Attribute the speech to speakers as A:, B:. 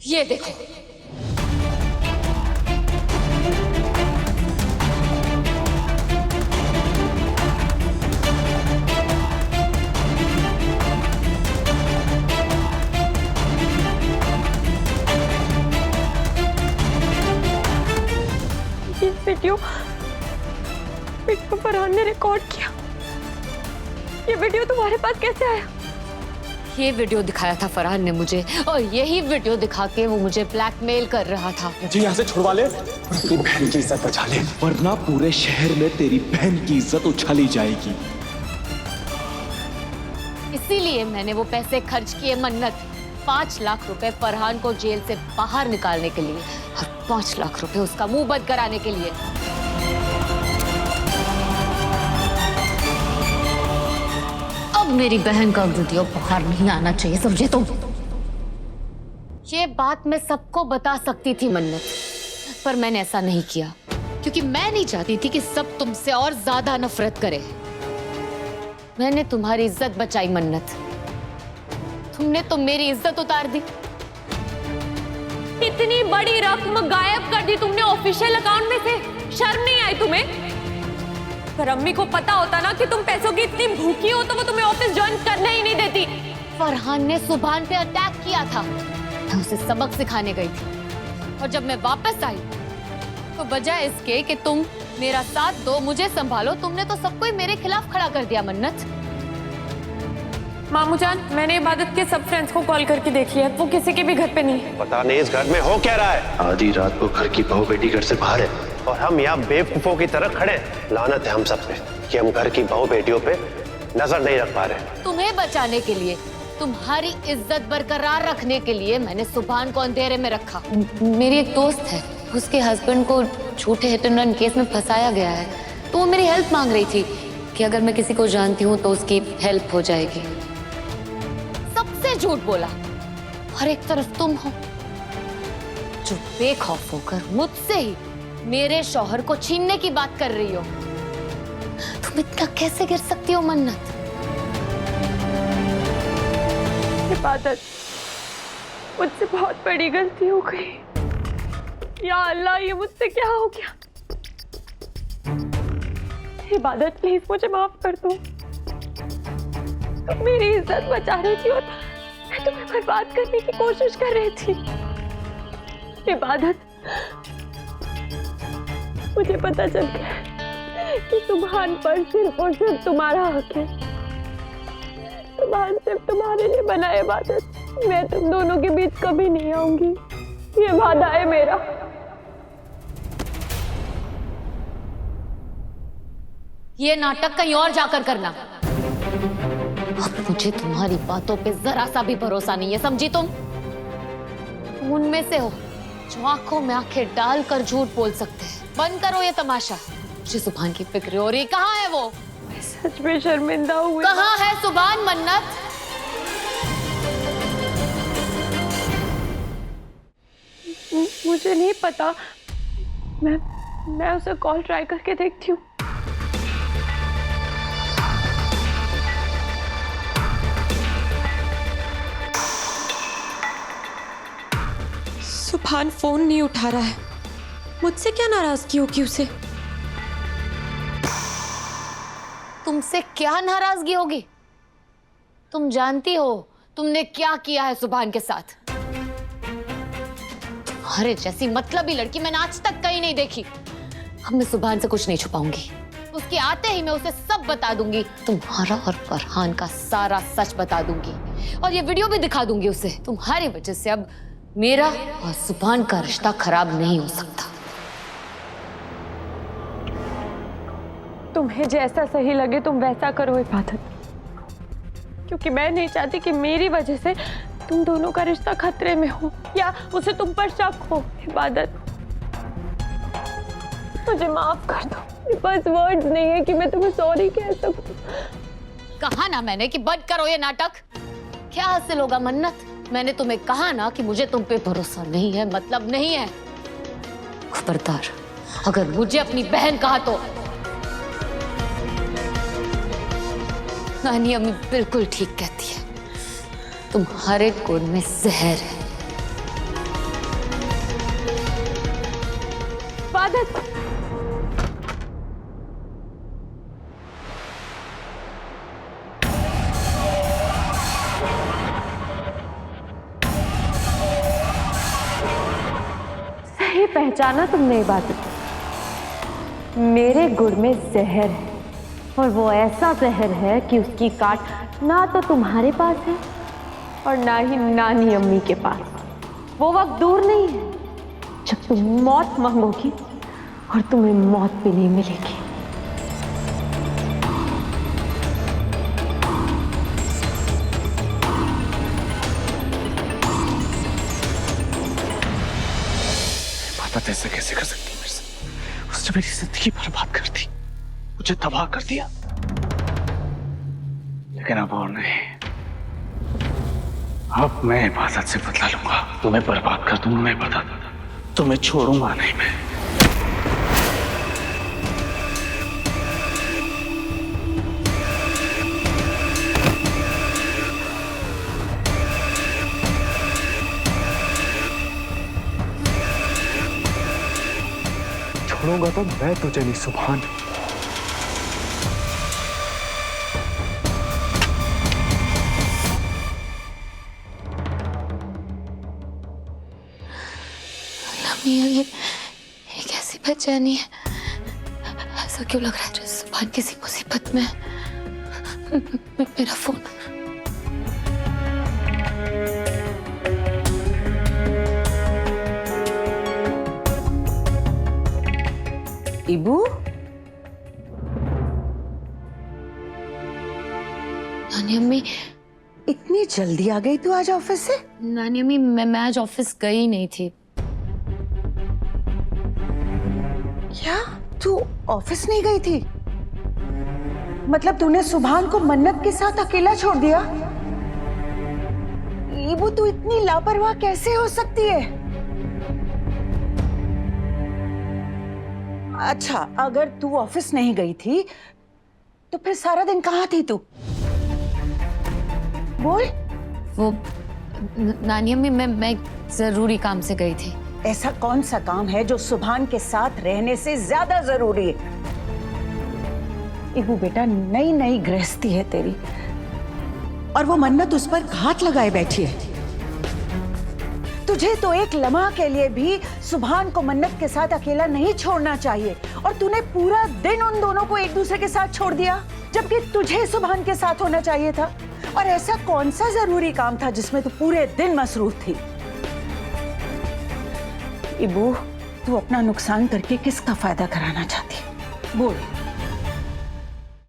A: ये देखो,
B: वीडियो फरहान ने रिकॉर्ड किया। ये वीडियो तुम्हारे पास कैसे आया?
A: ये वीडियो दिखाया था फरहान ने मुझे, और यही वीडियो दिखा के वो मुझे ब्लैकमेल कर रहा था।
C: मुझे यहाँ से छुड़वा ले और अपनी बहन की इज्जत बचा ले, वरना पूरे शहर में तेरी बहन की इज्जत उछाली जाएगी।
A: इसीलिए मैंने वो पैसे खर्च किए मन्नत, 5 लाख रुपए फरहान को जेल से बाहर निकालने के लिए और 5 लाख रुपए उसका मुंह बंद कराने के लिए। अब मेरी बहन का वीडियो बाहर नहीं आना चाहिए, समझे तुम? ये बात मैं सबको बता सकती थी मन्नत, पर मैंने ऐसा नहीं किया क्योंकि मैं नहीं चाहती थी कि सब तुमसे और ज्यादा नफरत करे। मैंने तुम्हारी इज्जत बचाई मन्नत, तुमने तो मेरी इज्जत उतार दी।
B: इतनी बड़ी रकम गायब कर दी तुमने ऑफिशियल अकाउंट में से, शर्म नहीं आई तुम्हें? पर अम्मी को पता होता ना कि तुम पैसों की इतनी भूखी हो तो वो तुम्हें ऑफिस ज्वाइन करने ही नहीं देती।
A: फरहान ने सुभान पे अटैक किया था, मैं उसे सबक सिखाने गई थी, और जब मैं वापस आई तो बजाय इसके कि तुम मेरा साथ दो, मुझे संभालो, तुमने तो सबको ही मेरे खिलाफ खड़ा कर दिया मन्नत।
B: मामू जान, मैंने इबादत के सब फ्रेंड्स को कॉल करके देख लिया, वो किसी के भी घर पे नहीं है।
D: पता नहीं इस घर में हो क्या रहा है।
E: आधी रात को घर की बहू बेटी घर से बाहर है
D: और हम यहाँ बेवकूफों की तरह खड़े हैं। लानत है हम सब पे कि हम घर की बहू बेटियों पे नजर नहीं रख पा रहे।
A: तुम्हें बचाने के लिए, तुम्हारी इज्जत बरकरार रखने के लिए मैंने सुभान को अंधेरे में रखा। मेरी एक दोस्त है, उसके हस्बैंड को झूठे हिट एंड रन केस में फंसाया गया है, तो वो मेरी हेल्प मांग रही थी कि अगर मैं किसी को जानती हूँ तो उसकी हेल्प हो जाएगी। सबसे झूठ बोला, और एक तरफ तुम हो जो बेखौफ होकर मुझसे ही मेरे शौहर को छीनने की बात कर रही हो। तुम इतना कैसे गिर सकती हो मन्नत?
B: इबादत, मुझसे बहुत बड़ी गलती हो गई। या अल्लाह, ये मुझसे क्या हो गया? इबादत प्लीज मुझे माफ कर दो। तुम मेरी इज्जत बचा रही थी और मैं तुम्हें बर्बाद करने की कोशिश कर रही थी। इबादत, मुझे पता चल गया कि सुभान पर सिर्फ और सिर्फ तुम्हारा हक है। सुभान सिर्फ तुम्हारे लिए बना है। इबादत, मैं तुम दोनों के बीच कभी नहीं आऊंगी, ये वादा है मेरा।
A: ये नाटक कहीं और जाकर करना। अब मुझे तुम्हारी बातों पे जरा सा भी भरोसा नहीं है, समझी तुम? उनमें से हो जो आंखों में आंखें डालकर झूठ बोल सकते हैं। बंद करो ये तमाशा। मुझे सुभान की फिक्र हो रही। कहाँ है वो?
B: मैं सच में शर्मिंदा हुई।
A: कहाँ है सुभान? मन्नत,
B: मुझे नहीं पता, मैं उसे कॉल ट्राई करके देखती हूँ। सुभान फोन नहीं उठा रहा है। मुझसे क्या नाराजगी होगी उसे?
A: तुमसे क्या नाराजगी होगी? तुम जानती हो तुमने क्या किया है सुभान के साथ। तुम्हारे जैसी मतलबी लड़की मैंने आज तक कहीं नहीं देखी। अब मैं सुभान से कुछ नहीं छुपाऊंगी, उसके आते ही मैं उसे सब बता दूंगी। तुम्हारा और फरहान का सारा सच बता दूंगी, और ये वीडियो भी दिखा दूंगी उसे। तुम्हारी वजह से अब मेरा और सुभान का रिश्ता खराब नहीं हो सकता।
B: तुम्हें जैसा सही लगे तुम वैसा करो इबादत, क्योंकि मैं नहीं चाहती कि मेरी वजह से तुम दोनों का रिश्ता खतरे में हो या उसे तुम पर शक हो। इबादत, मुझे माफ कर दो। मेरे पास वर्ड्स नहीं है कि मैं तुम्हें सॉरी कह सकूं।
A: कहा ना मैंने कि बंद करो ये नाटक। क्या हासिल होगा मन्नत? मैंने तुम्हें कहा ना कि मुझे तुम पे भरोसा नहीं है, मतलब नहीं है। खबरदार अगर मुझे अपनी बहन कहा तो। नानी अम्मी बिल्कुल ठीक कहती है, तुम्हारे खून में जहर है।
B: इज्जत। सही पहचाना तुमने ये बात। मेरे गुड़ में जहर है, और वो ऐसा जहर है कि उसकी काट ना तो तुम्हारे पास है और ना ही नानी अम्मी के पास। वो वक्त दूर नहीं है जब तुम मौत मांगोगी और तुम्हें मौत भी नहीं मिलेगी।
C: बात ऐसा कैसे कर सकती है मेरे से? उसने मेरी जिंदगी बर्बाद कर दी, मुझे तबाह कर दिया। लेकिन अब और नहीं, अब मैं इबादत से बदला लूंगा। तुम्हें बर्बाद कर दूंगा मैं इबादत, तुम्हें छोड़ूंगा नहीं मैं। छोड़ूंगा तो मैं तुझे नहीं सुभान।
A: ये कैसी बेचैनी है? ऐसा क्यों लग रहा है जैसे सुभान किसी मुसीबत में है? मेरा फोन।
F: इबू,
A: नानी अम्मी,
F: इतनी जल्दी आ गई तू आज ऑफिस से?
A: नानी अम्मी, मैं आज ऑफिस गई नहीं थी।
F: क्या तू ऑफिस नहीं गई थी? मतलब तूने सुभान को मन्नत के साथ अकेला छोड़ दिया? इबू, तू इतनी लापरवाह कैसे हो सकती है? अच्छा, अगर तू ऑफिस नहीं गई थी तो फिर सारा दिन कहाँ थी तू? बोल।
A: वो नानी अम्मी, मैं जरूरी काम से गई थी।
F: ऐसा कौन सा काम है जो सुभान के साथ रहने से ज्यादा जरूरी है? इबू बेटा, नई नई गृहस्थी है तेरी, और वो मन्नत उस पर घात लगाए बैठी है। तुझे तो एक लम्हा के लिए भी सुभान को मन्नत के साथ अकेला नहीं छोड़ना चाहिए, और तूने पूरा दिन उन दोनों को एक दूसरे के साथ छोड़ दिया, जबकि तुझे सुभान के साथ होना चाहिए था। और ऐसा कौन सा जरूरी काम था जिसमें तू पूरे दिन मसरूफ थी? इबू, तू अपना नुकसान करके किसका फायदा कराना चाहती है? बोल।